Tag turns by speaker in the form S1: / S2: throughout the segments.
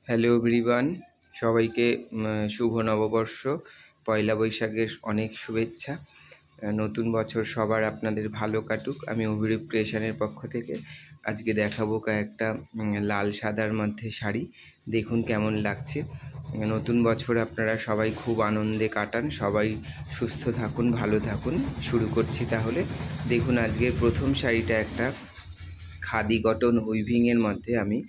S1: Hello everyone, সবাইকে শুভ নববর্ষ, পয়লা বৈশাখের অনেক শুভেচ্ছা। নতুন বছর সবার আপনাদের ভালো কাটুক। আমি অভিরূপ ক্রিয়েশনের পক্ষ থেকে আজকে দেখাবো কয়েকটা লাল সাদার মধ্যে শাড়ি। দেখুন কেমন লাগছে। নতুন বছর আপনারা সবাই খুব আনন্দে কাটান, সবাই সুস্থ থাকুন, ভালো থাকুন। শুরু করছি তাহলে। দেখুন আজকের প্রথম শাড়িটা একটা খাদি কটন উইভিংয়ের মধ্যে আমি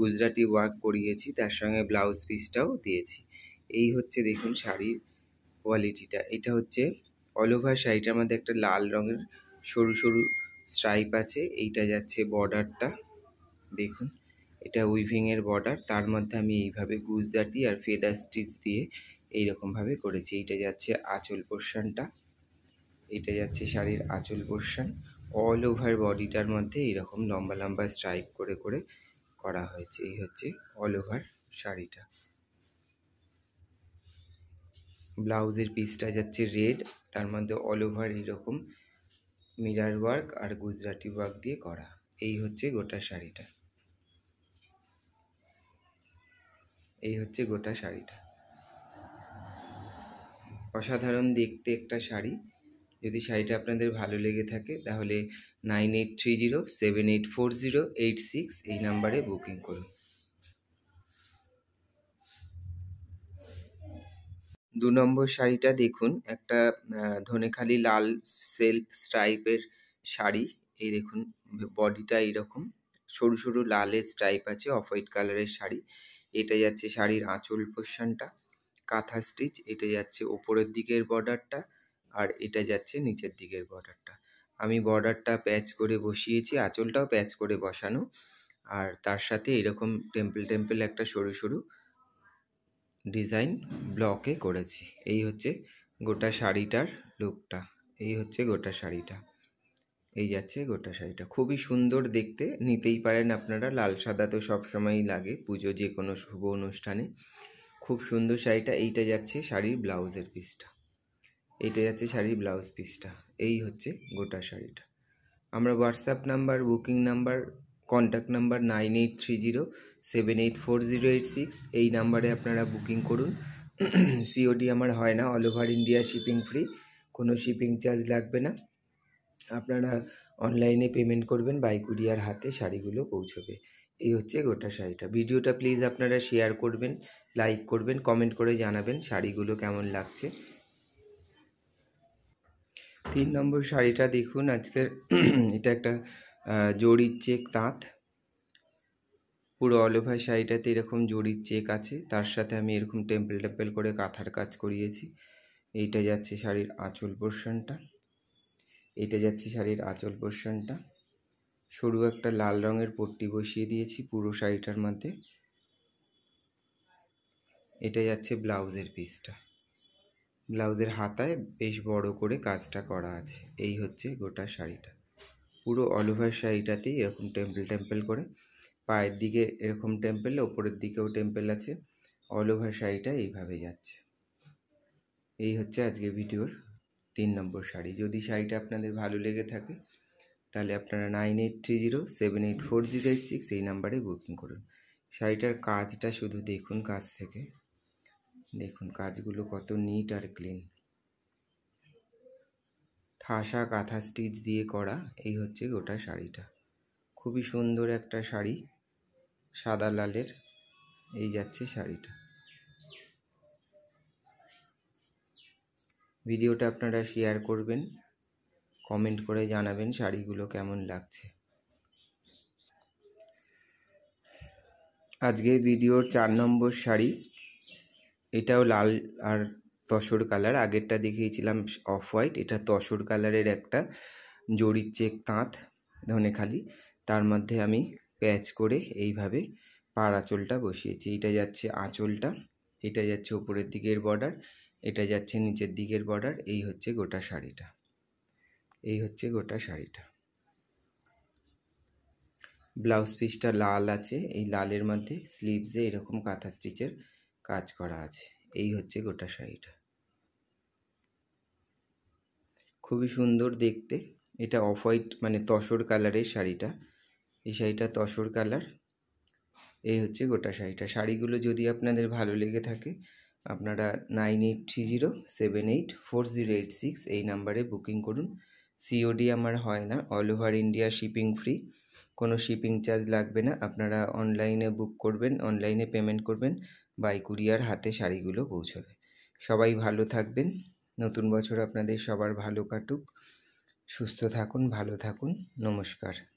S1: গুজরাটি ওয়ার্ক করিয়েছি, তার সঙ্গে ব্লাউজ পিসটাও দিয়েছি। এই হচ্ছে দেখুন শাড়ির কোয়ালিটিটা। এটা হচ্ছে অল ওভার শাড়িটার মধ্যে একটা লাল রঙের সরু সরু স্ট্রাইপ আছে। এইটা যাচ্ছে বর্ডারটা, দেখুন এটা উইভিংয়ের বর্ডার, তার মধ্যে আমি এইভাবে গুজরাটি আর ফেদার স্টিচ দিয়ে এইরকমভাবে করেছি। এইটা যাচ্ছে আঁচল পোর্শনটা, এটা যাচ্ছে শাড়ির আঁচল পোর্শন। অল ওভার বডিটার মধ্যে এইরকম লম্বা লম্বা স্ট্রাইপ করে করে করা হয়েছে। এই হচ্ছে অল ওভার শাড়িটা। ব্লাউজের পিসটা যাচ্ছে রেড, তার মধ্যে অল ওভার এইরকম মিরার ওয়ার্ক আর গুজরাটি ওয়ার্ক দিয়ে করা। এই হচ্ছে গোটা শাড়িটা, এই হচ্ছে গোটা শাড়িটা। অসাধারণ দেখতে একটা শাড়ি। যদি শাড়িটা আপনাদের ভালো লেগে থাকে তাহলে 9830784086 এই নাম্বারে বুকিং করুন। 2 নম্বর শাড়িটা দেখুন, একটা ধনেখালি লাল সেলফ স্ট্রাইপের শাড়ি। এই দেখুন বডিটা এইরকম সরু সরু লালের স্ট্রাইপ আছে, অফ হোয়াইট কালারের শাড়ি। এটা যাচ্ছে শাড়ির আঁচল পোর্শনটা, কাঁথা স্টিচ। এটা যাচ্ছে ওপরের দিকের বর্ডারটা, আর এটা যাচ্ছে নিচের দিকের বর্ডারটা। আমি বর্ডারটা প্যাচ করে বসিয়েছি, আঁচলটাও প্যাচ করে বসানো, আর তার সাথে এরকম টেম্পল টেম্পল একটা সরু সরু ডিজাইন ব্লকে করেছি। এই হচ্ছে গোটা শাড়িটার লুকটা, এই হচ্ছে গোটা শাড়িটা, এই যাচ্ছে গোটা শাড়িটা। খুবই সুন্দর দেখতে, নিতেই পারেন আপনারা। লাল সাদা তো সবসময়ই লাগে পুজো যে কোনো শুভ অনুষ্ঠানে। খুব সুন্দর শাড়িটা। এইটা যাচ্ছে শাড়ির ব্লাউজের পিসটা, এইটা যাচ্ছে শাড়ির ব্লাউজ পিসটা। এই হচ্ছে গোটা শাড়িটা। আমরা WhatsApp number, booking number, contact number 9830784086 এই নাম্বারে আপনারা বুকিং করুন। সিওডি আমার হয় না, all over India shipping free, কোনো শিপিং চার্জ লাগবে না। আপনারা অনলাইনে পেমেন্ট করবেন, বাই কুরিয়ার হাতে শাড়িগুলো পৌঁছবে। এই হচ্ছে গোটা শাড়িটা। ভিডিওটা প্লিজ আপনারা শেয়ার করবেন, লাইক করবেন, কমেন্ট করে জানাবেন শাড়িগুলো কেমন লাগছে। 3 নম্বর শাড়িটা দেখুন আজকের। এটা একটা জরির চেক তাঁত। পুরো অল ওভার শাড়িটাতে এরকম জরির চেক আছে, তার সাথে আমি এরকম টেম্পল টেম্পল করে কাঁথার কাজ করিয়েছি। এইটা যাচ্ছে শাড়ির আঁচল পোর্শনটা, এইটা যাচ্ছে শাড়ির আঁচল পোর্শনটা। সরু একটা লাল রঙের পট্টি বসিয়ে দিয়েছি পুরো শাড়িটার মধ্যে। এটা যাচ্ছে ব্লাউজের পিসটা, ব্লাউজের হাতায় বেশ বড় করে কাজটা করা আছে। এই হচ্ছে গোটা শাড়িটা। পুরো অল ওভার শাড়িটাতেই এরকম টেম্পল টেম্পল করে, পায়ের দিকে এরকম টেম্পল, ওপরের দিকেও টেম্পল আছে। অল ওভার শাড়িটা এইভাবে যাচ্ছে। এই হচ্ছে আজকে ভিডিওর 3 নম্বর শাড়ি। যদি শাড়িটা আপনাদের ভালো লেগে থাকে তাহলে আপনারা 9830784086 এই নাম্বারে বুকিং করুন। শাড়িটার কাজটা শুধু দেখুন, কাছ থেকে দেখুন কাজগুলো কত নিট আর ক্লিন। ঠাসা কাঁথা স্টিচ দিয়ে করা। এই হচ্ছে গোটা শাড়িটা। খুবই সুন্দর একটা শাড়ি, সাদা লালের। এই যাচ্ছে শাড়িটা। ভিডিওটা আপনারা শেয়ার করবেন, কমেন্ট করে জানাবেন শাড়িগুলো কেমন লাগছে। আজকের ভিডিওর 4 নম্বর শাড়ি, এটাও লাল আর তসর কালার। আগেরটা দেখিয়েছিলাম অফ হোয়াইট, এটা তসর কালারের একটা জরির চেক তাঁত ধনেখালি, তার মধ্যে আমি প্যাচ করে এইভাবে পাড় আঁচলটা বসিয়েছি। এটা যাচ্ছে আঁচলটা, এটা যাচ্ছে উপরের দিকের বর্ডার, এটা যাচ্ছে নিচের দিকের বর্ডার। এই হচ্ছে গোটা শাড়িটা, এই হচ্ছে গোটা শাড়িটা। ব্লাউজ পিসটা লাল আছে, এই লালের মধ্যে স্লিভসে এরকম কাঁথা স্টিচের কাজ করা আছে। এই হচ্ছে গোটা শাড়িটা। খুবই সুন্দর দেখতে। এটা অফ হোয়াইট মানে তসর কালারের শাড়িটা। এই শাড়িটা তসর কালার। এই হচ্ছে গোটা শাড়িটা। শাড়িগুলো যদি আপনাদের ভালো লেগে থাকে আপনারা 9830784086 এই নাম্বারে বুকিং করুন। সিওডি আমার হয় না, all over India shipping free, কোনো শিপিং চার্জ লাগবে না। আপনারা অনলাইনে বুক করবেন, অনলাইনে পেমেন্ট করবেন, বাই কুরিয়ার হাতে শাড়িগুলো পৌঁছবে। সবাই ভালো থাকবেন, নতুন বছর আপনাদের সবার ভালো কাটুক, সুস্থ থাকুন, ভালো থাকুন, নমস্কার।